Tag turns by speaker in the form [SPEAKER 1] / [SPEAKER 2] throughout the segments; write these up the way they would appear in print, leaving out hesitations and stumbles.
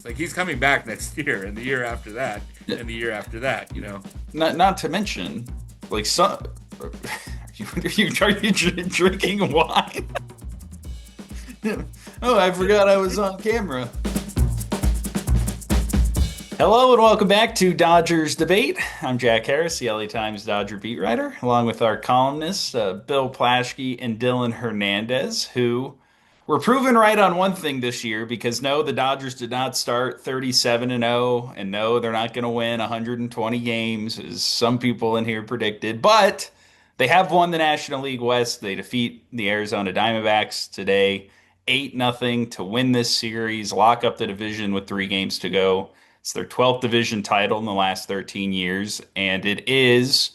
[SPEAKER 1] Like he's coming back next year and the year after that and the year after that, you know.
[SPEAKER 2] Not to mention, like some, are you drinking wine? Oh, I forgot I was on camera. Hello and welcome back to Dodgers Debate. I'm Jack Harris, the LA Times Dodger beat writer, along with our columnists, Bill Plaschke and Dylan Hernandez, who were proven right on one thing this year because no, the Dodgers did not start 37 and 0, and no, they're not going to win 120 games, as some people in here predicted, but they have won the National League West. They defeat the Arizona Diamondbacks today, 8-0 to win this series, lock up the division with 3 games to go. It's their 12th division title in the last 13 years, and it is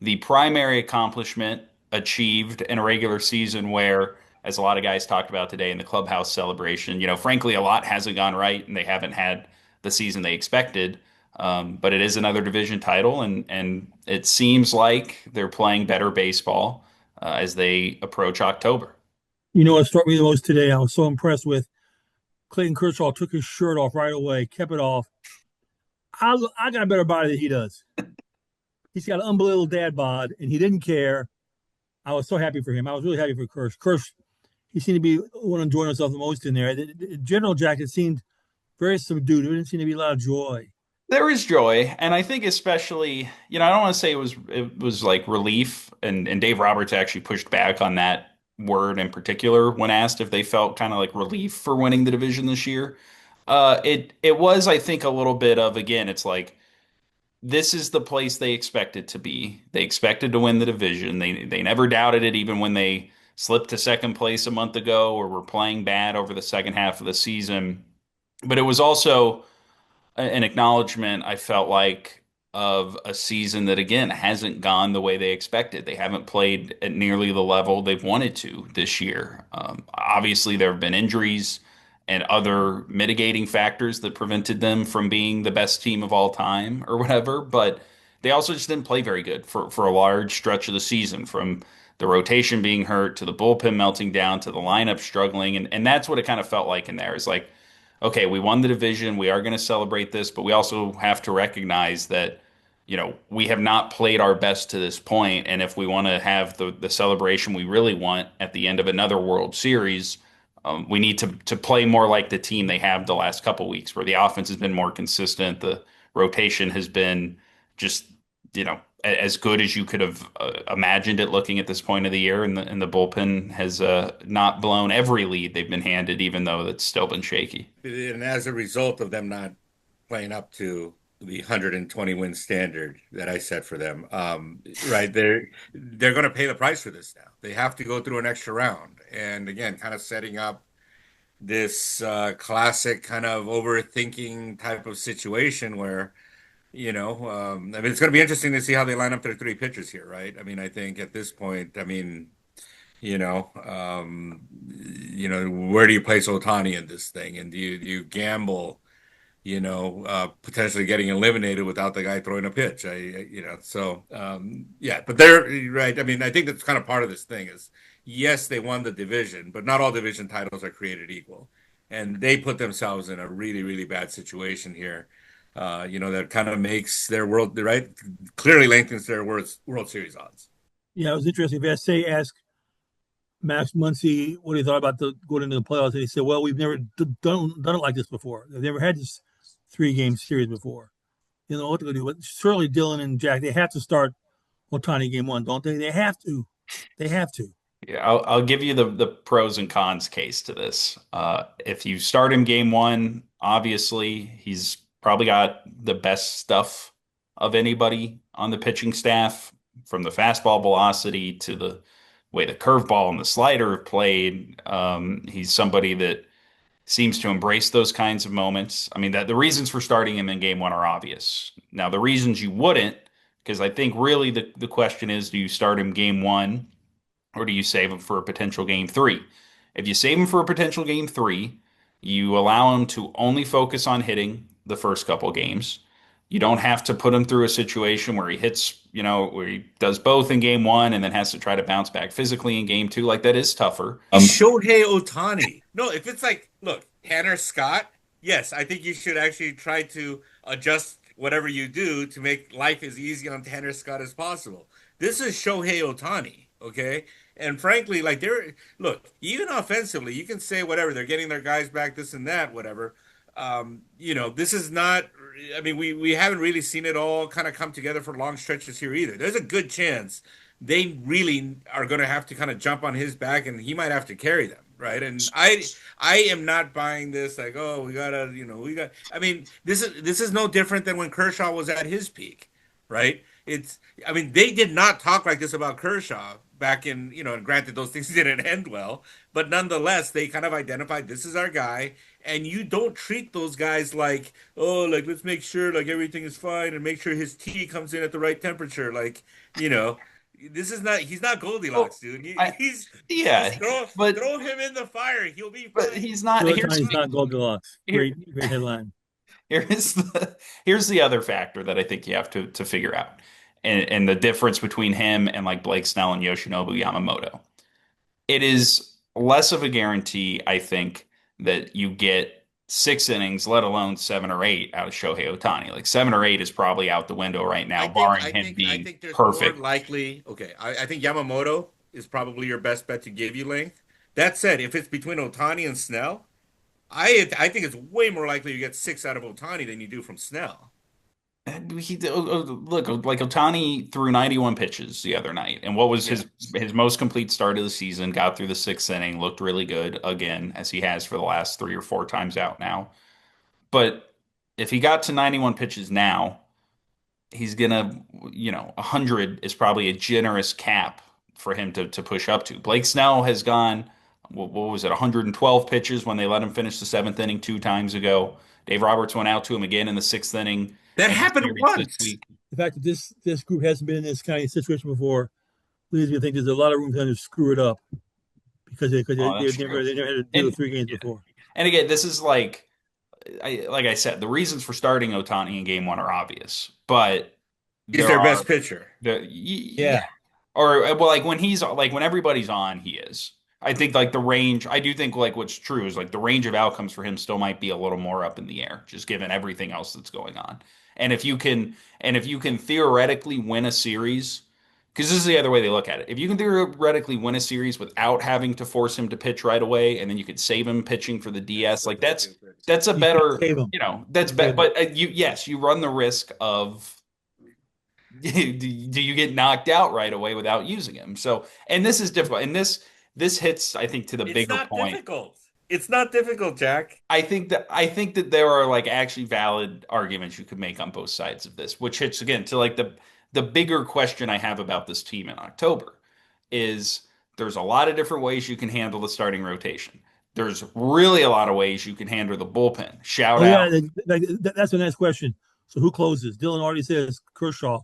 [SPEAKER 2] the primary accomplishment achieved in a regular season where, as a lot of guys talked about today in the clubhouse celebration, frankly, a lot hasn't gone right and they haven't had the season they expected. But it is another division title, and it seems like they're playing better baseball as they approach October.
[SPEAKER 3] You know what struck me the most today? I was so impressed with Clayton Kershaw took his shirt off right away, kept it off. I got a better body than he does. He's got an unbelievable dad bod, and he didn't care. I was so happy for him. I was really happy for Kirsch. Kirsch, he seemed to be one enjoying himself the most in there. The general jacket seemed very subdued. There didn't seem to be a lot of joy.
[SPEAKER 2] There is joy, and I think especially, I don't want to say it was like relief, and Dave Roberts actually pushed back on that word in particular when asked if they felt kind of like relief for winning the division this year. It was, I think, a little bit of, again, it's like this is the place they expected to be. They expected to win the division. They never doubted it, even when they slipped to second place a month ago or were playing bad over the second half of the season. But it was also an acknowledgement, I felt like, of a season that, again, hasn't gone the way they expected. They haven't played at nearly the level they've wanted to this year. Obviously, there have been injuries and other mitigating factors that prevented them from being the best team of all time or whatever, but they also just didn't play very good for a large stretch of the season, from the rotation being hurt to the bullpen melting down to the lineup struggling. And that's what it kind of felt like in there. Is like, okay, we won the division. We are going to celebrate this, but we also have to recognize that, we have not played our best to this point. And if we want to have the celebration we really want at the end of another World Series, we need to play more like the team they have the last couple weeks, where the offense has been more consistent. The rotation has been just, as good as you could have imagined it looking at this point of the year. And the bullpen has not blown every lead they've been handed, even though it's still been shaky.
[SPEAKER 1] And as a result of them not playing up to the 120 win standard that I set for them, right, they're going to pay the price for this now. They have to go through an extra round, and again, kind of setting up this classic kind of overthinking type of situation where I mean, it's going to be interesting to see how they line up their 3 pitchers here, right? I mean, I think at this point, I mean, where do you place Otani in this thing, and do you gamble, potentially getting eliminated without the guy throwing a pitch? Yeah, but they're right. I mean, I think that's kind of part of this thing is, yes, they won the division, but not all division titles are created equal, and they put themselves in a really, really bad situation here. That kind of makes their world, right, clearly lengthens their World Series odds.
[SPEAKER 3] Yeah, it was interesting. If asked Max Muncy what he thought about going into the playoffs, and he said, "Well, we've never done it like this before. They've never had this 3 game series before. You know what they're going to do." But certainly Dylan and Jack, they have to start Otani game 1, don't they? They have to. They have to.
[SPEAKER 2] Yeah, I'll give you the pros and cons case to this. If you start him game 1, obviously he's probably got the best stuff of anybody on the pitching staff, from the fastball velocity to the way the curveball and the slider have played. He's somebody that seems to embrace those kinds of moments. I mean, the reasons for starting him in game 1 are obvious. Now, the reasons you wouldn't, because I think really the question is, do you start him game 1 or do you save him for a potential game 3? If you save him for a potential game 3, you allow him to only focus on hitting the first couple games. You don't have to put him through a situation where he hits, where he does both in game 1 and then has to try to bounce back physically in game 2. Like, that is tougher.
[SPEAKER 1] Shohei Otani. No, if it's like, look, Tanner Scott, yes, I think you should actually try to adjust whatever you do to make life as easy on Tanner Scott as possible. This is Shohei Ohtani, okay? And frankly, like look, even offensively, you can say whatever, they're getting their guys back, this and that, whatever. This is not, I mean, we haven't really seen it all kind of come together for long stretches here either. There's a good chance they really are going to have to kind of jump on his back and he might have to carry them, right? And I am not buying this like, oh, we gotta, I mean, this is no different than when Kershaw was at his peak, right? I mean, they did not talk like this about Kershaw back in, and granted those things didn't end well, but nonetheless, they kind of identified this is our guy, and you don't treat those guys like, oh, like let's make sure like everything is fine and make sure his tea comes in at the right temperature, like, you know. This is not. He's not
[SPEAKER 2] Well,
[SPEAKER 1] Goldilocks, dude.
[SPEAKER 2] I
[SPEAKER 1] He's just
[SPEAKER 2] yeah, but
[SPEAKER 1] throw him in the fire. He'll be
[SPEAKER 2] but
[SPEAKER 1] fine.
[SPEAKER 2] he's not.
[SPEAKER 3] Joe Otani's not Goldilocks.
[SPEAKER 2] Here,
[SPEAKER 3] Great headline.
[SPEAKER 2] here's the other factor that I think you have to figure out, and the difference between him and like Blake Snell and Yoshinobu Yamamoto. It is less of a guarantee, I think, that you get 6 innings, let alone 7 or 8 out of Shohei Ohtani. Like 7 or 8 is probably out the window right now,
[SPEAKER 1] I think.
[SPEAKER 2] barring
[SPEAKER 1] I
[SPEAKER 2] him
[SPEAKER 1] think. I
[SPEAKER 2] being
[SPEAKER 1] think there's more
[SPEAKER 2] perfect.
[SPEAKER 1] likely. Okay, I think Yamamoto is probably your best bet to give you length. That said, if it's between Otani and Snell, I think it's way more likely you get six out of Otani than you do from Snell.
[SPEAKER 2] Look, like Ohtani threw 91 pitches the other night, and what was
[SPEAKER 1] Yeah.
[SPEAKER 2] his most complete start of the season? Got through the 6th inning, looked really good again, as he has for the last 3 or 4 times out now. But if he got to 91 pitches now, he's gonna, 100 is probably a generous cap for him to push up to. Blake Snell has gone, what was it, 112 pitches when they let him finish the 7th inning 2 times ago. Dave Roberts went out to him again in the 6th inning
[SPEAKER 1] That
[SPEAKER 2] in the
[SPEAKER 1] happened
[SPEAKER 2] series this
[SPEAKER 1] once.
[SPEAKER 2] week.
[SPEAKER 3] The fact that this group hasn't been in this kind of situation before leads me to think there's a lot of room for them to screw it up
[SPEAKER 2] Oh, that's
[SPEAKER 3] they
[SPEAKER 2] true.
[SPEAKER 3] never had to do
[SPEAKER 2] And
[SPEAKER 3] 3 games
[SPEAKER 2] yeah.
[SPEAKER 3] before.
[SPEAKER 2] And again, this is like I said, the reasons for starting Otani in game 1 are obvious, but
[SPEAKER 1] He's
[SPEAKER 2] there
[SPEAKER 1] their
[SPEAKER 2] are
[SPEAKER 1] best pitcher.
[SPEAKER 2] yeah,
[SPEAKER 3] Yeah.
[SPEAKER 2] or well, like when everybody's on, he is. I think like the range. I do think like what's true is like the range of outcomes for him still might be a little more up in the air, just given everything else that's going on. And if you can theoretically win a series, because this is the other way they look at it. If you can theoretically win a series without having to force him to pitch right away, and then you could save him pitching for the DS, like that's a
[SPEAKER 3] You can't
[SPEAKER 2] better,
[SPEAKER 3] save them.
[SPEAKER 2] that's
[SPEAKER 3] Can't
[SPEAKER 2] better.
[SPEAKER 3] save them.
[SPEAKER 2] But you run the risk of do you get knocked out right away without using him? So, and this is difficult. And this hits, I think, to the
[SPEAKER 1] It's
[SPEAKER 2] bigger
[SPEAKER 1] not
[SPEAKER 2] point.
[SPEAKER 1] difficult. It's not difficult, Jack.
[SPEAKER 2] I think that there are like actually valid arguments you could make on both sides of this, which hits again to like the bigger question I have about this team in October is there's a lot of different ways you can handle the starting rotation. There's really a lot of ways you can handle the bullpen. Shout
[SPEAKER 3] Oh
[SPEAKER 2] out.
[SPEAKER 3] yeah, that's the next question. So who closes? Dylan already says Kershaw.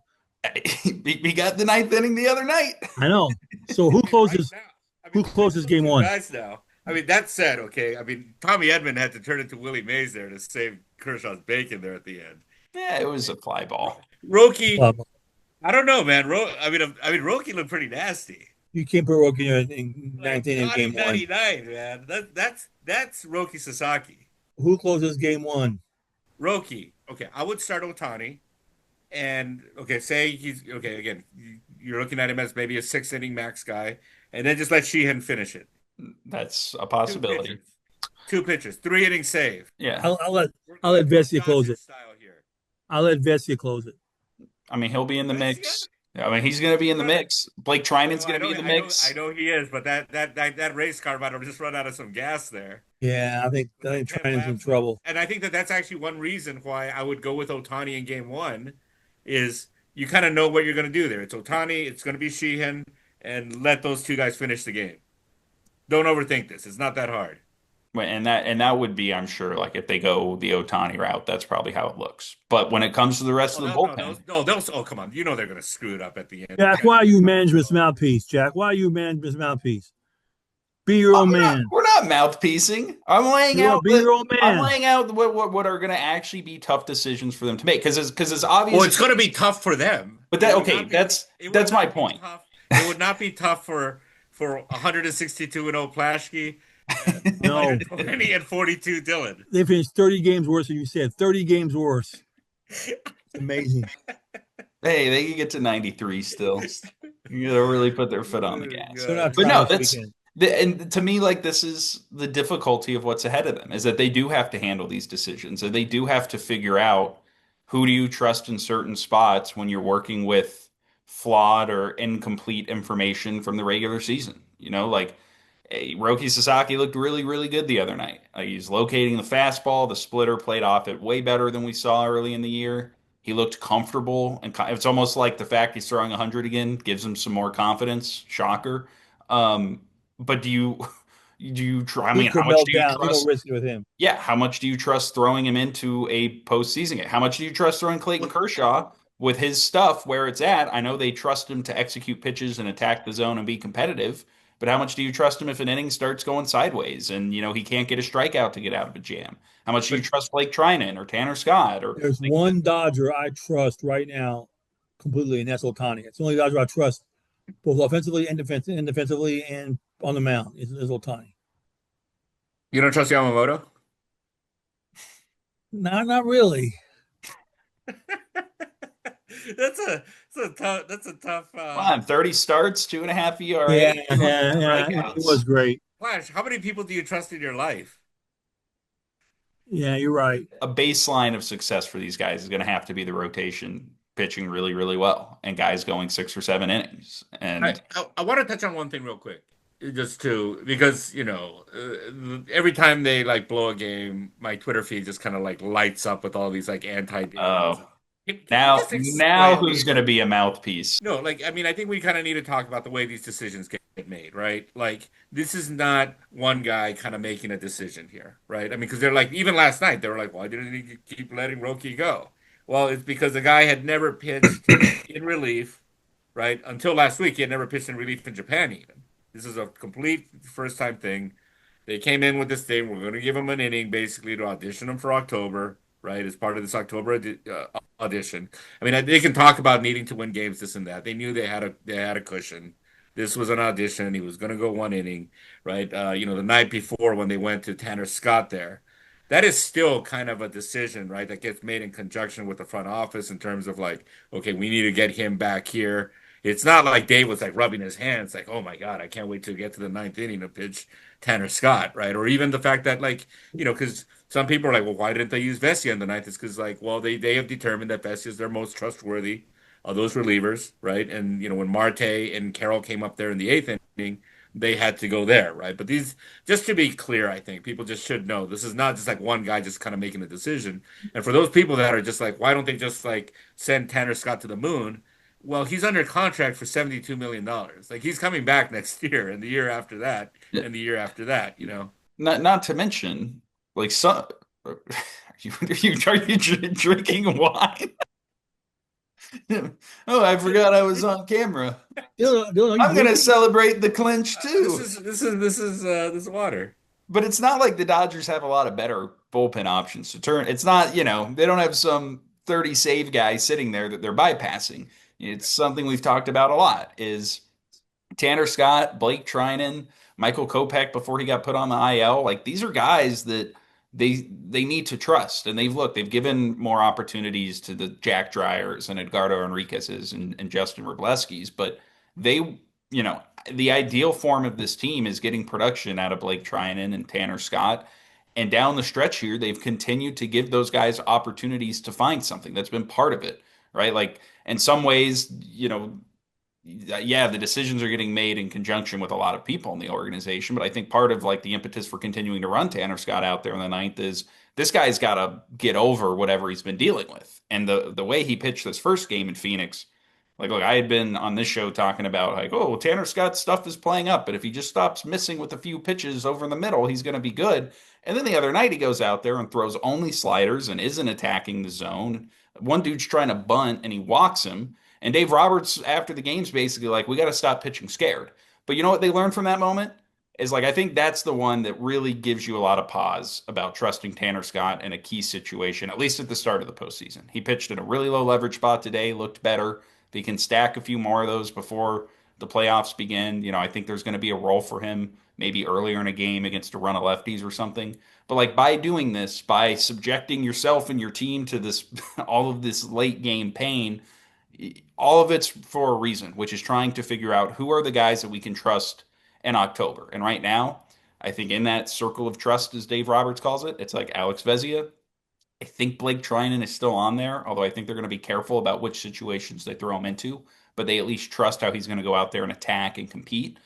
[SPEAKER 2] We got the 9th inning the other night.
[SPEAKER 3] I know. So
[SPEAKER 1] I mean, right now, I mean,
[SPEAKER 3] who
[SPEAKER 1] there's
[SPEAKER 3] closes
[SPEAKER 1] still
[SPEAKER 3] game
[SPEAKER 1] two
[SPEAKER 3] one?
[SPEAKER 1] guys now. I mean, that said, okay. I mean, Tommy Edman had to turn it to Willie Mays there to save Kershaw's bacon there at the end.
[SPEAKER 2] Yeah, it was a fly ball.
[SPEAKER 1] Roki,
[SPEAKER 3] Um,
[SPEAKER 1] I don't know, man. I mean, Roki looked pretty nasty.
[SPEAKER 3] you can't put Roki in
[SPEAKER 1] Like
[SPEAKER 3] 19 in
[SPEAKER 1] naughty
[SPEAKER 3] game one.
[SPEAKER 1] 99, man. That's Roki Sasaki.
[SPEAKER 3] Who closes game one?
[SPEAKER 1] Roki. Okay, I would start Otani. And okay, say he's okay again. You're looking at him as maybe a 6 inning max guy, and then just let Sheehan finish it.
[SPEAKER 2] That's a
[SPEAKER 1] Two
[SPEAKER 2] possibility.
[SPEAKER 1] pitches, two pitches, 3 innings save.
[SPEAKER 2] Yeah.
[SPEAKER 3] I'll, I'll let
[SPEAKER 1] Work
[SPEAKER 3] I'll
[SPEAKER 1] on
[SPEAKER 3] let
[SPEAKER 1] it. Mark
[SPEAKER 3] Vessia close
[SPEAKER 1] Johnson
[SPEAKER 3] it.
[SPEAKER 1] style here.
[SPEAKER 3] I'll let Vessia close it.
[SPEAKER 2] I mean, he'll be in the
[SPEAKER 1] Vesia?
[SPEAKER 2] mix. I mean, he's going to be in the
[SPEAKER 1] Brother.
[SPEAKER 2] mix. Blake Trinan's
[SPEAKER 1] Well,
[SPEAKER 2] going
[SPEAKER 1] I
[SPEAKER 2] to be
[SPEAKER 1] know,
[SPEAKER 2] in the
[SPEAKER 1] I know, I
[SPEAKER 2] mix.
[SPEAKER 1] know he is, but that race car might have just run out of some gas there.
[SPEAKER 3] Yeah, I
[SPEAKER 1] With
[SPEAKER 3] think
[SPEAKER 1] 10
[SPEAKER 3] Trine's in
[SPEAKER 1] laps
[SPEAKER 3] trouble.
[SPEAKER 1] and I think that's actually one reason why I would go with Otani in game one, is you kind of know what you're going to do there. It's Otani, it's going to be Sheehan, and let those two guys finish the game. Don't overthink this. It's not that hard.
[SPEAKER 2] And that would be, I'm sure, like if they go the Otani route, that's probably how it looks. But when it comes to the rest
[SPEAKER 1] Oh,
[SPEAKER 2] of the
[SPEAKER 1] no, no,
[SPEAKER 2] bullpen,
[SPEAKER 1] oh, come on. You know they're going to screw it up at the end.
[SPEAKER 3] Jack, why are you management's mouthpiece? Jack, why are you management's mouthpiece? Be your own man.
[SPEAKER 2] we're not mouthpiecing.
[SPEAKER 3] Be your own
[SPEAKER 2] I'm
[SPEAKER 3] man.
[SPEAKER 2] laying out what are going to actually be tough decisions for them to make because it's
[SPEAKER 1] Well,
[SPEAKER 2] obvious.
[SPEAKER 1] it's going to be tough for them.
[SPEAKER 2] But
[SPEAKER 1] It
[SPEAKER 2] that
[SPEAKER 1] would
[SPEAKER 2] okay,
[SPEAKER 1] not be. It would
[SPEAKER 2] that's my
[SPEAKER 1] not be
[SPEAKER 2] point.
[SPEAKER 1] tough. It would not be tough for 162 and 0 Plaschke.
[SPEAKER 3] No,
[SPEAKER 1] 120 and 42, Dylan.
[SPEAKER 3] they finished 30 games worse than you said. 30 games worse. It's amazing.
[SPEAKER 2] Hey, they can get to 93 still. You gotta really put their foot on the
[SPEAKER 1] Oh,
[SPEAKER 2] gas.
[SPEAKER 3] They're not
[SPEAKER 1] God.
[SPEAKER 2] But
[SPEAKER 3] trying
[SPEAKER 2] no,
[SPEAKER 3] this
[SPEAKER 2] that's
[SPEAKER 3] weekend.
[SPEAKER 2] and to me, like this is the difficulty of what's ahead of them is that they do have to handle these decisions and they do have to figure out who do you trust in certain spots when you're working with flawed or incomplete information from the regular season. Like Roki Sasaki looked really, really good the other night. Like he's locating the fastball, the splitter played off it way better than we saw early in the year. He looked comfortable, and it's almost like the fact he's throwing 100 again gives him some more confidence. Shocker. Um, but do you try? I
[SPEAKER 3] He
[SPEAKER 2] mean, how
[SPEAKER 3] could
[SPEAKER 2] much
[SPEAKER 3] melt
[SPEAKER 2] do you
[SPEAKER 3] down. There's no
[SPEAKER 2] trust?
[SPEAKER 3] risk with him.
[SPEAKER 2] Yeah, how much do you trust throwing him into a postseason game? How much do you trust throwing Clayton Kershaw with his stuff where it's at? I know they trust him to execute pitches and attack the zone and be competitive, but how much do you trust him if an inning starts going sideways and he can't get a strikeout to get out of a jam? How much do you
[SPEAKER 1] But
[SPEAKER 2] trust Blake Trinan or Tanner Scott or
[SPEAKER 3] There's one Dodger I trust right now completely, and that's Otani. It's the only Dodger I trust both offensively and defensively and on the mound is Otani.
[SPEAKER 1] you don't trust Yamamoto?
[SPEAKER 3] No, not really.
[SPEAKER 1] That's a tough
[SPEAKER 2] come on, 30 starts, 2.5 ERA,
[SPEAKER 3] Yeah, yeah, yeah. It
[SPEAKER 2] strikeouts.
[SPEAKER 3] was great.
[SPEAKER 1] Flash. How many people do you trust in your life?
[SPEAKER 3] Yeah, you're right.
[SPEAKER 2] A baseline of success for these guys is going to have to be the rotation pitching really, really well and guys going 6 or 7 innings.
[SPEAKER 1] I,
[SPEAKER 2] And
[SPEAKER 1] I want to touch on one thing real quick, just to because every time they like blow a game, my Twitter feed just kind of like lights up with all these like anti-Dave
[SPEAKER 2] oh,
[SPEAKER 1] nonsense. Can you
[SPEAKER 2] now
[SPEAKER 1] just
[SPEAKER 2] now
[SPEAKER 1] explain?
[SPEAKER 2] who's going to be a mouthpiece?
[SPEAKER 1] No, like I mean, I think we kind of need to talk about the way these decisions get made, right? Like this is not one guy kind of making a decision here, right? I mean, because they're like even last night they were like, why didn't he keep letting Roki go? Well, it's because the guy had never pitched in relief, right? Until last week, he had never pitched in relief in Japan even. This is a complete first time thing. They came in with this thing. We're going to give him an inning basically to audition him for October, right? As part of this October audition. I mean, they can talk about needing to win games, this and that. They knew they had a cushion. This was an audition. He was going to go one inning, right? The night before when they went to Tanner Scott there, that is still kind of a decision, right? That gets made in conjunction with the front office in terms of like, okay, we need to get him back here. It's not like Dave was like rubbing his hands, like, oh my God, I can't wait to get to the ninth inning to pitch Tanner Scott, right? Or even the fact that like, because some people are like, well, why didn't they use Vesia in the ninth? It's because like, well, they have determined that Vesia is their most trustworthy of those relievers, right? And when Marte and Carroll came up there in the eighth inning, they had to go there, right? But these, just to be clear, I think people just should know this is not just like one guy just kind of making a decision. And for those people that are just like, why don't they just like send Tanner Scott to the moon? Well, he's under contract for $72 million. Like he's coming back next year and the year after that and the year after that.
[SPEAKER 2] Not to mention, like some. Are you drinking wine? Oh, I forgot I was on camera.
[SPEAKER 3] Dylan, are you
[SPEAKER 2] I'm gonna
[SPEAKER 3] drinking?
[SPEAKER 2] celebrate the clinch
[SPEAKER 1] This
[SPEAKER 2] too.
[SPEAKER 1] is this is water.
[SPEAKER 2] But it's not like the Dodgers have a lot of better bullpen options to turn. It's not, they don't have some 30 save guy sitting there that they're bypassing. It's something we've talked about a lot is Tanner Scott, Blake Trinan, Michael Kopech before he got put on the IL. Like these are guys that they need to trust. And they've given more opportunities to the Jack Dryers and Edgardo Enriquez's and Justin Wrobleski's, but they, the ideal form of this team is getting production out of Blake Trinan and Tanner Scott. And down the stretch here, they've continued to give those guys opportunities to find something. That's been part of it, right? Like in some ways, yeah, the decisions are getting made in conjunction with a lot of people in the organization. But I think part of like the impetus for continuing to run Tanner Scott out there in the ninth is this guy's got to get over whatever he's been dealing with. And the way he pitched this first game in Phoenix, like, look, I had been on this show talking about like, oh, well, Tanner Scott's stuff is playing up, but if he just stops missing with a few pitches over in the middle, he's going to be good. And then the other night he goes out there and throws only sliders and isn't attacking the zone. One dude's trying to bunt and he walks him. And Dave Roberts, after the game's basically like, we got to stop pitching scared. But you know what they learned from that moment? Is like, I think that's the one that really gives you a lot of pause about trusting Tanner Scott in a key situation, at least at the start of the postseason. He pitched in a really low leverage spot today, looked better. If he can stack a few more of those before the playoffs begin, I think there's going to be a role for him maybe earlier in a game against a run of lefties or something. But like by doing this, by subjecting yourself and your team to this all of this late game pain, all of it's for a reason, which is trying to figure out who are the guys that we can trust in October. And right now, I think in that circle of trust, as Dave Roberts calls it, it's like Alex Vezia. I think Blake Trinan is still on there, although I think they're going to be careful about which situations they throw him into. But they at least trust how he's going to go out there and attack and compete.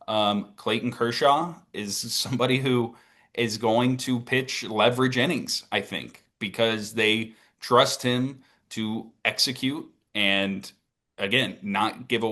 [SPEAKER 2] Clayton Kershaw is somebody who is going to pitch leverage innings, I think, because they trust him to execute and again, not give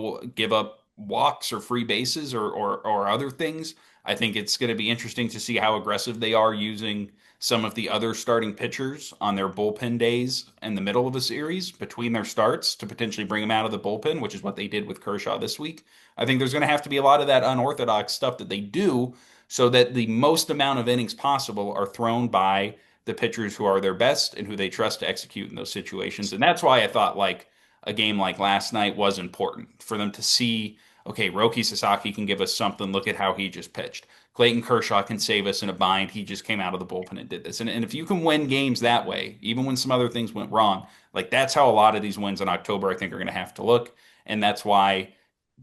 [SPEAKER 2] up walks or free bases or other things. I think it's going to be interesting to see how aggressive they are using some of the other starting pitchers on their bullpen days in the middle of a series between their starts to potentially bring them out of the bullpen, which is what they did with Kershaw this week. I think there's going to have to be a lot of that unorthodox stuff that they do so that the most amount of innings possible are thrown by the pitchers who are their best and who they trust to execute in those situations. And that's why I thought like a game like last night was important for them to see, okay, Roki Sasaki can give us something. Look at how he just pitched. Clayton Kershaw can save us in a bind. He just came out of the bullpen and did this. And if you can win games that way, even when some other things went wrong, like that's how a lot of these wins in October, I think, are going to have to look. And that's why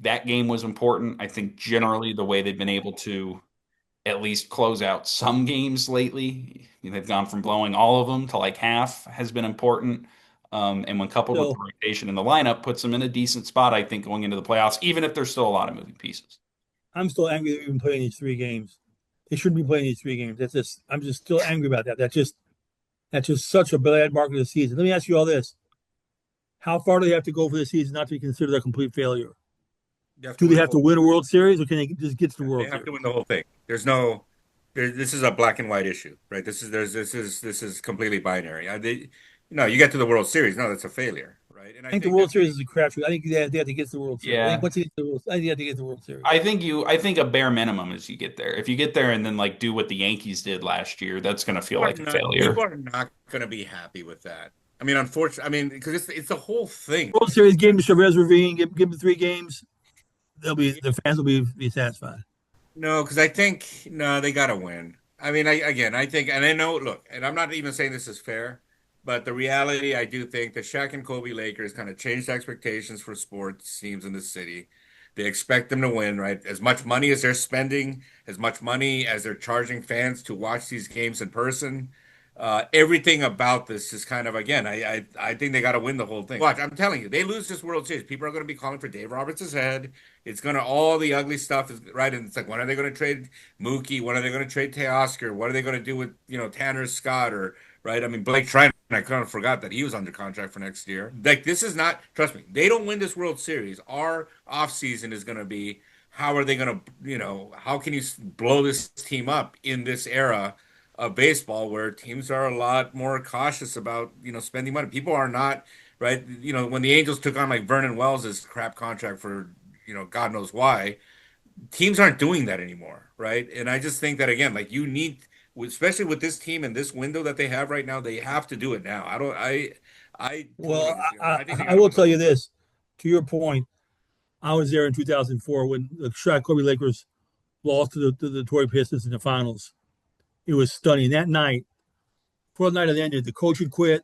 [SPEAKER 2] that game was important. I think generally the way they've been able to at least close out some games lately, they've gone from blowing all of them to like half has been important. And when coupled with the
[SPEAKER 3] So
[SPEAKER 2] rotation in the lineup, puts them in a decent spot, I think, going into the playoffs, even if there's still a lot of moving pieces.
[SPEAKER 3] I'm still angry they're even playing these 3 games. They shouldn't be playing these 3 games. I'm just still angry about that. That's just such a bad mark of the season. Let me ask you all this: how far do they have to go for the season not to be considered a complete failure?
[SPEAKER 1] You have to
[SPEAKER 3] Do they
[SPEAKER 1] win the
[SPEAKER 3] have to
[SPEAKER 1] whole.
[SPEAKER 3] win a World Series, or can they just get to the
[SPEAKER 1] They
[SPEAKER 3] World
[SPEAKER 1] have to
[SPEAKER 3] Series?
[SPEAKER 1] win the whole thing. There's no. This is a black and white issue, right? This is completely binary. No, you get to the World Series. No, that's a failure, right? And I
[SPEAKER 3] I think the
[SPEAKER 1] think that
[SPEAKER 3] World Series is a crapshoot. I think they have to get to the World Series. I think
[SPEAKER 2] Yeah.
[SPEAKER 3] once they get to the World, I think they have to get to the World Series.
[SPEAKER 2] I think a bare minimum is you get there. If you get there and then like do what the Yankees did last year, that's going to feel like a
[SPEAKER 1] people
[SPEAKER 2] failure.
[SPEAKER 1] are not going to be happy with that. I mean, unfortunately, I mean, because it's the whole thing.
[SPEAKER 3] World Series game to Chavez Ravine. Give them 3 games. They'll be the fans will be satisfied.
[SPEAKER 1] No, because I think no, they got to win. I mean, I think, and I know, look, and I'm not even saying this is fair, but the reality, I do think the Shaq and Kobe Lakers kind of changed expectations for sports teams in the city. They expect them to win, right? As much money as they're spending, as much money as they're charging fans to watch these games in person. Everything about this is kind of again. I think they got to win the whole thing. Watch, I'm telling you, they lose this World Series. People are going to be calling for Dave Roberts' head. It's going to all the ugly stuff is right. And it's like, when are they going to trade Mookie? When are they going to trade Teoscar? What are they going to do with Tanner Scott or right? I mean Blake Trinan. I kind of forgot that he was under contract for next year. Like this is not. Trust me, they don't win this World Series. Our offseason is going to be how are they going to how can you blow this team up in this era of baseball where teams are a lot more cautious about spending money. People are not right. When the Angels took on like Vernon Wells' crap contract for God knows why, teams aren't doing that anymore, right? And I just think that again, like you need, especially with this team and this window that they have right now, they have to do it now. I don't. I totally
[SPEAKER 3] Well,
[SPEAKER 1] disagree. I think they got
[SPEAKER 3] I
[SPEAKER 1] to
[SPEAKER 3] will
[SPEAKER 1] win the
[SPEAKER 3] tell
[SPEAKER 1] whole
[SPEAKER 3] you
[SPEAKER 1] thing.
[SPEAKER 3] this. To your point, I was there in 2004 when the Shaq Kobe Lakers lost to the Detroit Pistons in the finals. It was stunning. That night, before the night had ended, the coach had quit.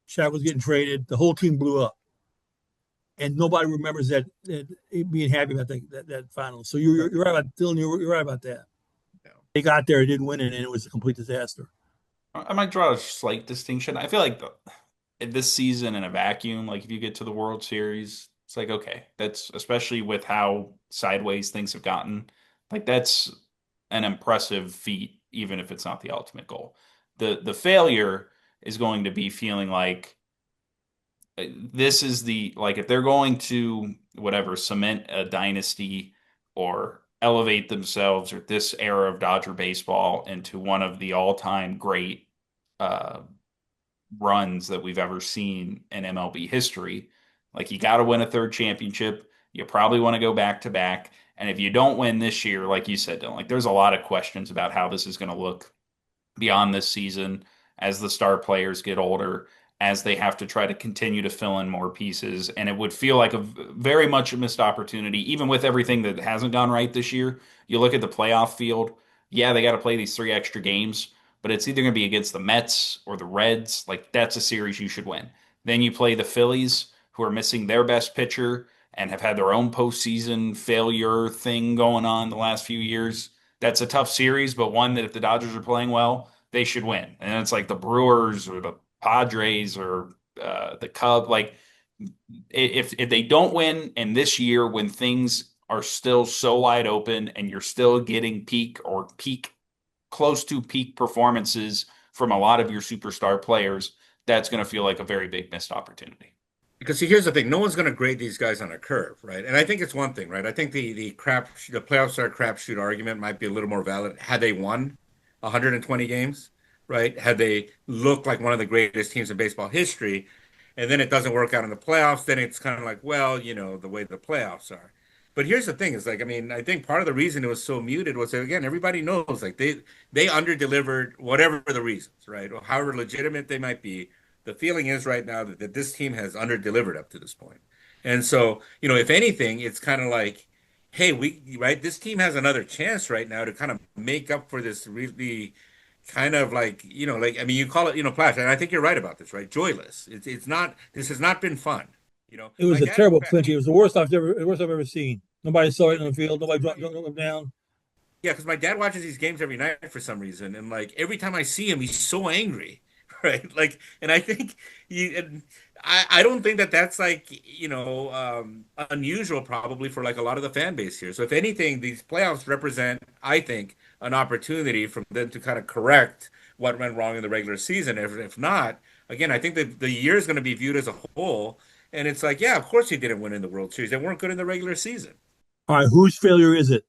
[SPEAKER 3] Shaq was getting traded. The whole team blew up, and nobody remembers that being happy about that final. So you're right about Dylan. You're right about that.
[SPEAKER 1] No.
[SPEAKER 3] They got there, didn't win it, and it was a complete disaster.
[SPEAKER 2] I might draw a slight distinction. I feel like this season in a vacuum, like if you get to the World Series, it's like okay, that's especially with how sideways things have gotten, like that's an impressive feat, even if it's not the ultimate goal. The failure is going to be feeling like this is the like if they're going to whatever cement a dynasty or elevate themselves or this era of Dodger baseball into one of the all-time great uh, runs that we've ever seen in MLB history. Like you got to win a third championship. You probably want to go back to back. And if you don't win this year, like you said, Dylan, like there's a lot of questions about how this is going to look beyond this season as the star players get older. as they have to try to continue to fill in more pieces. And it would feel like a very much a missed opportunity, even with everything that hasn't gone right this year. You look at the playoff field, yeah, they got to play these three extra games, but it's either going to be against the Mets or the Reds. Like, that's a series you should win. Then you play the Phillies, who are missing their best pitcher and have had their own postseason failure thing going on the last few years. That's a tough series, but one that if the Dodgers are playing well, they should win. And it's like the Brewers or the Padres or the Cubs. Like, if they don't win, and this year when things are still so wide open and you're still getting peak close to peak performances from a lot of your superstar players, that's going to feel like a very big missed opportunity.
[SPEAKER 1] Because see, here's the thing: no one's going to grade these guys on a curve, right? And I think it's one thing, right? I think the playoffs are a crapshoot argument might be a little more valid had they won 120 games, right? Had they looked like one of the greatest teams in baseball history, and then it doesn't work out in the playoffs, then it's kind of like, well, the way the playoffs are. But here's the thing: is like, I mean, I think part of the reason it was so muted was that, again, everybody knows like they underdelivered whatever the reasons, right? Or however legitimate they might be, the feeling is right now that this team has underdelivered up to this point. And so, if anything, it's kind of like, hey, right, this team has another chance right now to kind of make up for this really kind of like, like, I mean, you call it, Plash, and I think you're right about this, right? Joyless. It's not, this has not been fun.
[SPEAKER 3] It was
[SPEAKER 1] My
[SPEAKER 3] a
[SPEAKER 1] dad,
[SPEAKER 3] terrible clinch. It was the worst I've ever seen. Nobody saw it in the field. Nobody dropped them down.
[SPEAKER 1] yeah, because my dad watches these games every night for some reason, and like every time I see him, he's so angry, right? Like, and I think and I don't think that that's like unusual probably for like a lot of the fan base here. So if anything, these playoffs represent, I think, an opportunity for them to kind of correct what went wrong in the regular season. If not, again, I think that the year is going to be viewed as a whole, and it's like, yeah, of course he didn't win in the World Series. They weren't good in the regular season.
[SPEAKER 3] All right, whose failure is it?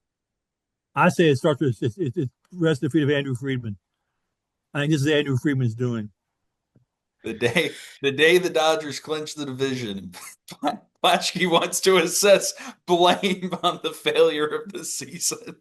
[SPEAKER 3] I say it starts with it's rest the feet of Andrew Friedman. I think this is Andrew Friedman's doing.
[SPEAKER 2] The day the Dodgers clinch the division, Plaschke wants to assess blame on the failure of the season.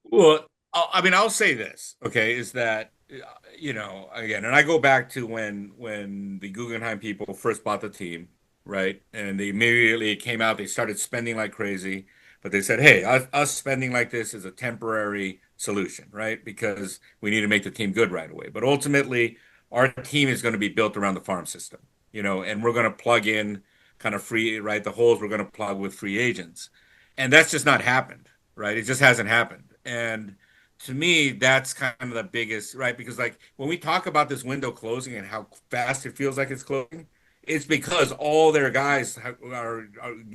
[SPEAKER 1] Well, I mean, I'll say this, okay, is that again, and I go back to when the Guggenheim people first bought the team, right? And they immediately came out, they started spending like crazy, but they said, hey, us spending like this is a temporary solution, right? Because we need to make the team good right away. But ultimately, our team is going to be built around the farm system, and we're going to plug in kind of free, right? The holes we're going to plug with free agents. And that's just not happened, right? It just hasn't happened. And to me, that's kind of the biggest, right? Because like when we talk about this window closing and how fast it feels like it's closing, it's because all their guys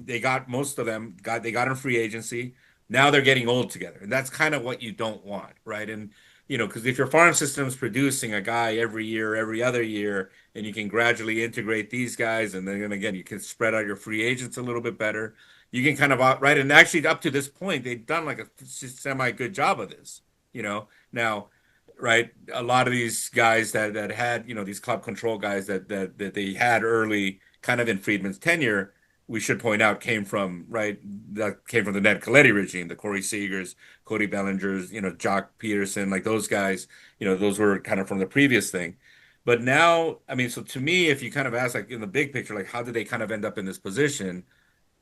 [SPEAKER 1] they got most of them they got in free agency. Now they're getting old together, and that's kind of what you don't want, right? And because if your farm system is producing a guy every year, every other year, and you can gradually integrate these guys, and then again you can spread out your free agents a little bit better. You can kind of right, and actually up to this point, they've done like a semi good job of this. Now, right, a lot of these guys that had these club control guys that they had early, kind of in Friedman's tenure, we should point out came from the Ned Colletti regime, the Corey Seagers, Cody Bellingers, Jock Peterson, like those guys, those were kind of from the previous thing. But now, I mean, so to me, if you kind of ask like in the big picture, like how did they kind of end up in this position?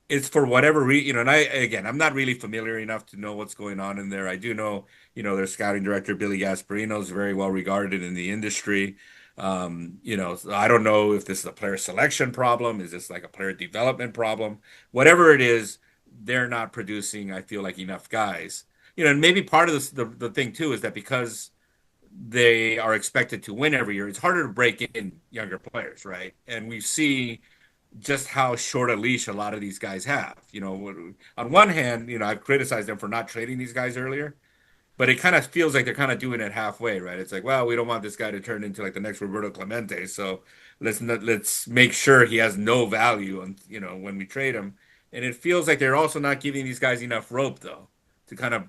[SPEAKER 1] It's for whatever reason, and I'm not really familiar enough to know what's going on in there. I do know, their scouting director, Billy Gasparino, is very well regarded in the industry. So I don't know if this is a player selection problem. Is this like a player development problem? Whatever it is, they're not producing, I feel like, enough guys. And maybe part of this, the thing too, is that because they are expected to win every year, it's harder to break in younger players, right? And we see just how short a leash a lot of these guys have. On one hand, I've criticized them for not trading these guys earlier, but it kind of feels like they're kind of doing it halfway, right? It's like, well, we don't want this guy to turn into like the next Roberto Clemente, so let's make sure he has no value, and when we trade him. And it feels like they're also not giving these guys enough rope though to kind of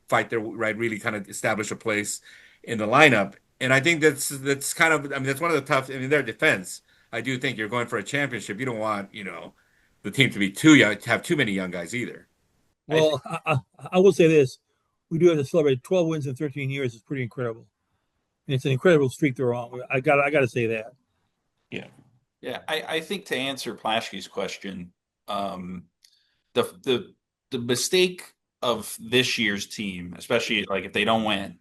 [SPEAKER 1] fight their right, really kind of establish a place in the lineup. And I think that's kind of, I mean, that's one of the tough. I mean, their defense. I do think you're going for a championship. You don't want the team to be too young, to have too many young guys either.
[SPEAKER 3] Well, I will say this: we do have to celebrate 12 wins in 13 years. It's pretty incredible, and it's an incredible streak they're on. I got to say that.
[SPEAKER 1] Yeah.
[SPEAKER 2] Yeah, I think to answer Plaschke's question, um, the mistake of this year's team, especially like if they don't win,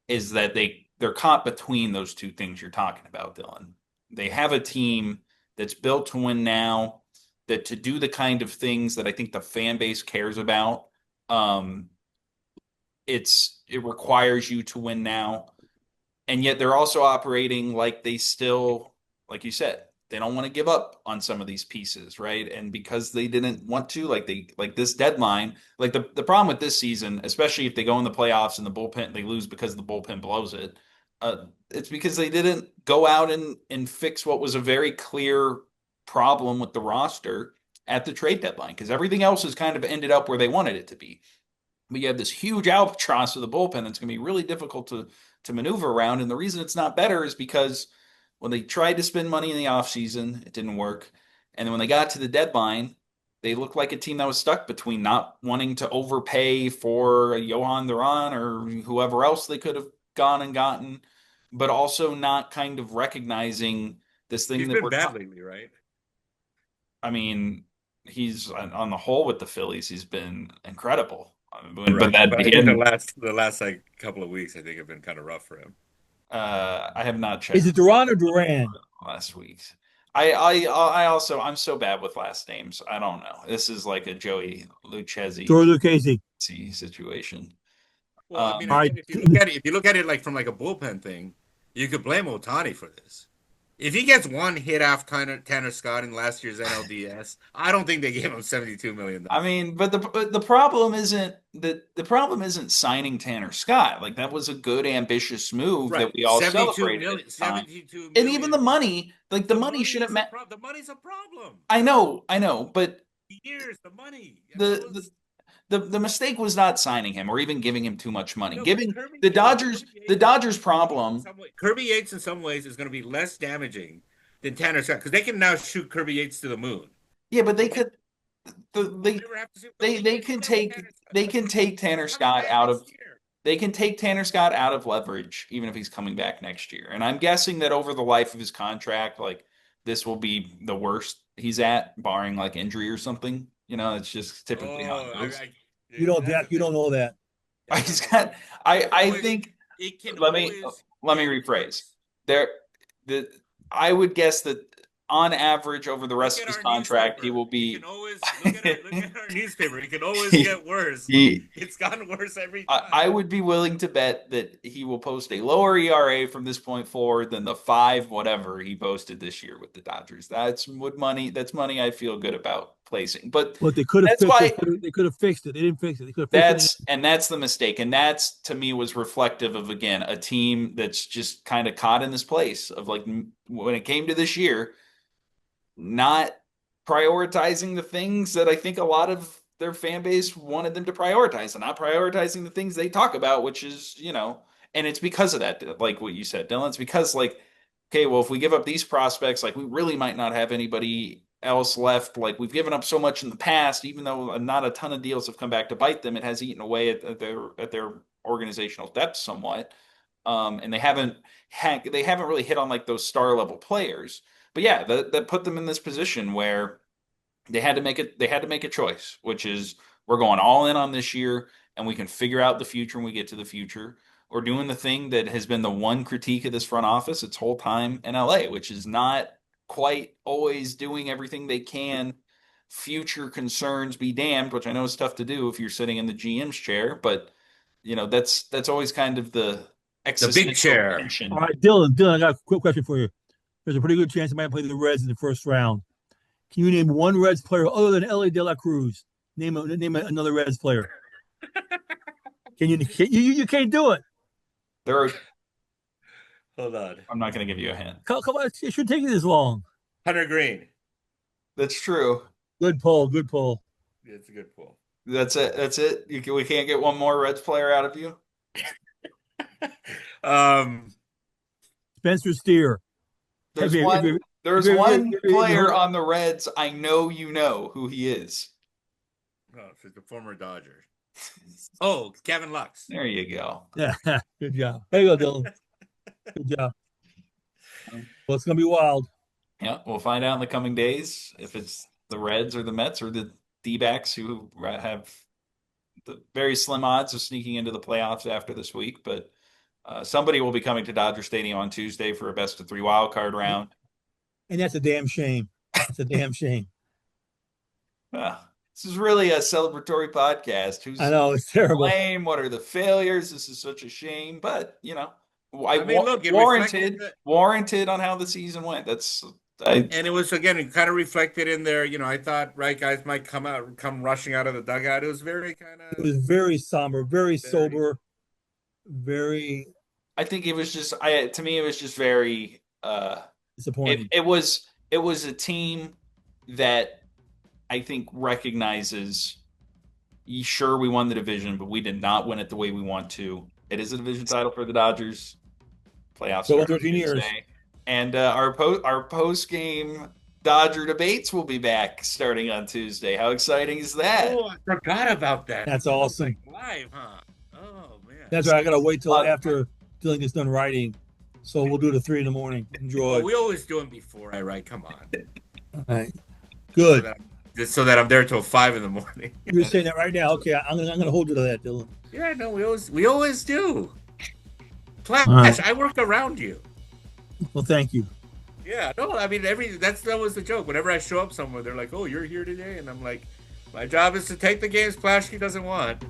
[SPEAKER 2] is that they're caught between those two things you're talking about, Dylan. They have a team that's built to win now, that to do the kind of things that I think the fan base cares about. Um, it requires you to win now, and yet they're also operating like they still, like you said, they don't want to give up on some of these pieces, right? And because they didn't want to, like this deadline, like the problem with this season, especially if they go in the playoffs and the bullpen they lose because the bullpen blows it, it's because they didn't go out and fix what was a very clear problem with the roster at the trade deadline, because everything else has kind of ended up where they wanted it to be. But you have this huge albatross of the bullpen that's going to be really difficult to maneuver around. And the reason it's not better is because when they tried to spend money in the offseason, it didn't work. And then when they got to the deadline, they looked like a team that was stuck between not wanting to overpay for Johan Duran or whoever else they could have gone and gotten, but also not kind of recognizing this thing
[SPEAKER 1] He's
[SPEAKER 2] that
[SPEAKER 1] been
[SPEAKER 2] we're.
[SPEAKER 1] bad lately, right?
[SPEAKER 2] I mean, he's on the whole with the Phillies, he's been incredible. But
[SPEAKER 1] Right.
[SPEAKER 2] that
[SPEAKER 1] But I
[SPEAKER 2] he
[SPEAKER 1] think
[SPEAKER 2] hadn't.
[SPEAKER 1] the last like couple of weeks, I think have been kind of rough for him.
[SPEAKER 2] I have not
[SPEAKER 3] Is
[SPEAKER 2] checked
[SPEAKER 3] it Duran or Duran?
[SPEAKER 2] last week. I also I'm so bad with last names. I don't know. This is like a Joey Lucchesi
[SPEAKER 3] George Lucchese.
[SPEAKER 2] situation.
[SPEAKER 1] Well, I mean,
[SPEAKER 3] All
[SPEAKER 1] I
[SPEAKER 3] right.
[SPEAKER 1] think if you look at it like from like a bullpen thing, you could blame Otani for this. If he gets one hit off Tanner Scott in last year's NLDS, I don't think they gave him $72 million.
[SPEAKER 2] I mean, but the problem isn't that the problem isn't signing Tanner Scott. Like that was a good ambitious move that
[SPEAKER 1] Right.
[SPEAKER 2] we all
[SPEAKER 1] 72
[SPEAKER 2] celebrated at
[SPEAKER 1] million,
[SPEAKER 2] the time.
[SPEAKER 1] 72
[SPEAKER 2] And even the
[SPEAKER 1] million.
[SPEAKER 2] money, like the
[SPEAKER 1] The
[SPEAKER 2] money
[SPEAKER 1] money
[SPEAKER 2] shouldn't
[SPEAKER 1] is a
[SPEAKER 2] matter.
[SPEAKER 1] problem. The money's a problem.
[SPEAKER 2] I know, but
[SPEAKER 1] Years, the money. I mean, it
[SPEAKER 2] the,
[SPEAKER 1] was
[SPEAKER 2] the mistake was not signing him or even giving him too much money.
[SPEAKER 1] no, but
[SPEAKER 2] Giving
[SPEAKER 1] Kirby
[SPEAKER 2] the
[SPEAKER 1] Yates,
[SPEAKER 2] Dodgers the Dodgers problem.
[SPEAKER 1] Kirby Yates in some ways is going to be less damaging than Tanner Scott because they can now shoot Kirby Yates to the moon.
[SPEAKER 2] Yeah, but they
[SPEAKER 1] But
[SPEAKER 2] could
[SPEAKER 1] we'll never have to see. But
[SPEAKER 2] they
[SPEAKER 1] they
[SPEAKER 2] can
[SPEAKER 1] did that with
[SPEAKER 2] take
[SPEAKER 1] Tanner Scott.
[SPEAKER 2] they can take
[SPEAKER 1] He's
[SPEAKER 2] Tanner
[SPEAKER 1] coming
[SPEAKER 2] Scott
[SPEAKER 1] back
[SPEAKER 2] out of
[SPEAKER 1] next year.
[SPEAKER 2] they can take Tanner Scott out of leverage even if he's coming back next year. And I'm guessing that over the life of his contract, like this will be the worst he's at, barring like injury or something. You know, it's just typically how it
[SPEAKER 1] Oh,
[SPEAKER 2] goes.
[SPEAKER 3] You don't
[SPEAKER 1] that's the
[SPEAKER 3] that you
[SPEAKER 1] thing.
[SPEAKER 3] don't know that.
[SPEAKER 1] I
[SPEAKER 2] He's
[SPEAKER 1] don't know
[SPEAKER 2] got
[SPEAKER 1] that.
[SPEAKER 2] I
[SPEAKER 1] It can
[SPEAKER 2] I
[SPEAKER 1] always,
[SPEAKER 2] think
[SPEAKER 1] it can
[SPEAKER 2] let me
[SPEAKER 1] always
[SPEAKER 2] let me
[SPEAKER 1] get
[SPEAKER 2] rephrase.
[SPEAKER 1] worse.
[SPEAKER 2] There the I would guess that on average over the
[SPEAKER 1] Look
[SPEAKER 2] rest of
[SPEAKER 1] at
[SPEAKER 2] his
[SPEAKER 1] our
[SPEAKER 2] contract he
[SPEAKER 1] newspaper.
[SPEAKER 2] will
[SPEAKER 1] It can
[SPEAKER 2] be
[SPEAKER 1] always look at our newspaper. It can always
[SPEAKER 2] he,
[SPEAKER 1] get worse.
[SPEAKER 2] he
[SPEAKER 1] It's gotten worse every
[SPEAKER 2] I
[SPEAKER 1] time.
[SPEAKER 2] would be willing to bet that he will post a lower ERA from this point forward than the five whatever he posted this year with the Dodgers. That's money I feel good about placing. But
[SPEAKER 3] What they could have
[SPEAKER 2] that's
[SPEAKER 3] fixed it.
[SPEAKER 2] why
[SPEAKER 3] They could have fixed it. They didn't fix it. They could have fixed it.
[SPEAKER 2] that's the mistake. And that's to me was reflective of again a team that's just kind of caught in this place of like when it came to this year, not prioritizing the things that I think a lot of their fan base wanted them to prioritize and not prioritizing the things they talk about, which is, and it's because of that, like what you said, Dylan. It's because, like, okay, well, if we give up these prospects, like, we really might not have anybody else left. Like, we've given up so much in the past, even though not a ton of deals have come back to bite them, it has eaten away at their organizational depth somewhat. And they haven't really hit on like those star level players. But yeah, that put them in this position where they had to make a choice, which is we're going all in on this year and we can figure out the future when we get to the future. Or doing the thing that has been the one critique of this front office its whole time in LA, which is not quite always doing everything they can. Future concerns be damned, which I know is tough to do if you're sitting in the GM's chair, but that's always kind of the
[SPEAKER 1] The big
[SPEAKER 2] existential
[SPEAKER 1] chair.
[SPEAKER 3] All
[SPEAKER 2] tension.
[SPEAKER 3] right, Dylan, I got a quick question for you. There's a pretty good chance they might play the Reds in the first round. Can you name one Reds player other than Ellie De La Cruz? Name another Reds player. You can't do it.
[SPEAKER 2] There are
[SPEAKER 1] Hold on.
[SPEAKER 2] I'm not going to give you a hint.
[SPEAKER 3] Come on, it should take you this long.
[SPEAKER 1] Hunter Green.
[SPEAKER 2] That's true.
[SPEAKER 3] Good pull, good pull.
[SPEAKER 1] Yeah, it's a good pull.
[SPEAKER 2] That's it. That's it. We can't get one more Reds player out of you.
[SPEAKER 1] Um,
[SPEAKER 3] Spencer Steer.
[SPEAKER 2] There's
[SPEAKER 3] Have you, have
[SPEAKER 2] one.
[SPEAKER 3] you,
[SPEAKER 2] There's one player on the Reds. I know you know who he is.
[SPEAKER 1] oh, it's the former Dodger. Oh, Kevin Lux.
[SPEAKER 2] There you go.
[SPEAKER 3] Yeah, good job. There you go, Dylan. Good job. Well, it's gonna be wild.
[SPEAKER 2] Yeah, we'll find out in the coming days if it's the Reds or the Mets or the D-backs who have the very slim odds of sneaking into the playoffs after this week. But somebody will be coming to Dodger Stadium on Tuesday for a best of three wild card round.
[SPEAKER 3] And that's a damn shame. That's a damn shame.
[SPEAKER 2] This is really a celebratory podcast.
[SPEAKER 3] I
[SPEAKER 2] Who's
[SPEAKER 3] know it's terrible.
[SPEAKER 2] blame? What are the failures? This is such a shame. But
[SPEAKER 1] I mean, look, it
[SPEAKER 2] warranted
[SPEAKER 1] reflected,
[SPEAKER 2] warranted on how the season went.
[SPEAKER 1] and it was again, it kind of reflected in there. I thought, right, guys might come rushing out of the dugout. It was very kind
[SPEAKER 3] It
[SPEAKER 1] of
[SPEAKER 3] was very somber, very
[SPEAKER 1] very.
[SPEAKER 3] sober, very
[SPEAKER 2] I think it was just to me it was just very
[SPEAKER 3] disappointing.
[SPEAKER 2] it was a team that I think recognizes sure we won the division, but we did not win it the way we want to. It is a division title for the Dodgers. Playoffs
[SPEAKER 3] So
[SPEAKER 2] start on
[SPEAKER 3] 13 years.
[SPEAKER 2] Tuesday. And our post game Dodger debates will be back starting on Tuesday. How exciting is that?
[SPEAKER 1] Oh, I forgot about that.
[SPEAKER 3] That's awesome.
[SPEAKER 1] Live, huh? Oh man.
[SPEAKER 3] That's right. I gotta wait till after Dylan gets done writing. So we'll do the 3 a.m. Enjoy.
[SPEAKER 1] Well, we always do them before I write. Come on.
[SPEAKER 3] All right. Good.
[SPEAKER 1] So that I'm there till 5 a.m.
[SPEAKER 3] You're saying that right now. Okay, I'm gonna hold you to that, Dylan.
[SPEAKER 1] Yeah, no, we always do. Plash,
[SPEAKER 3] right.
[SPEAKER 1] I worked around you.
[SPEAKER 3] Well, thank you.
[SPEAKER 1] Yeah, no, I mean that was the joke. Whenever I show up somewhere, they're like, "Oh, you're here today," and I'm like, "My job is to take the games Plaschke doesn't want."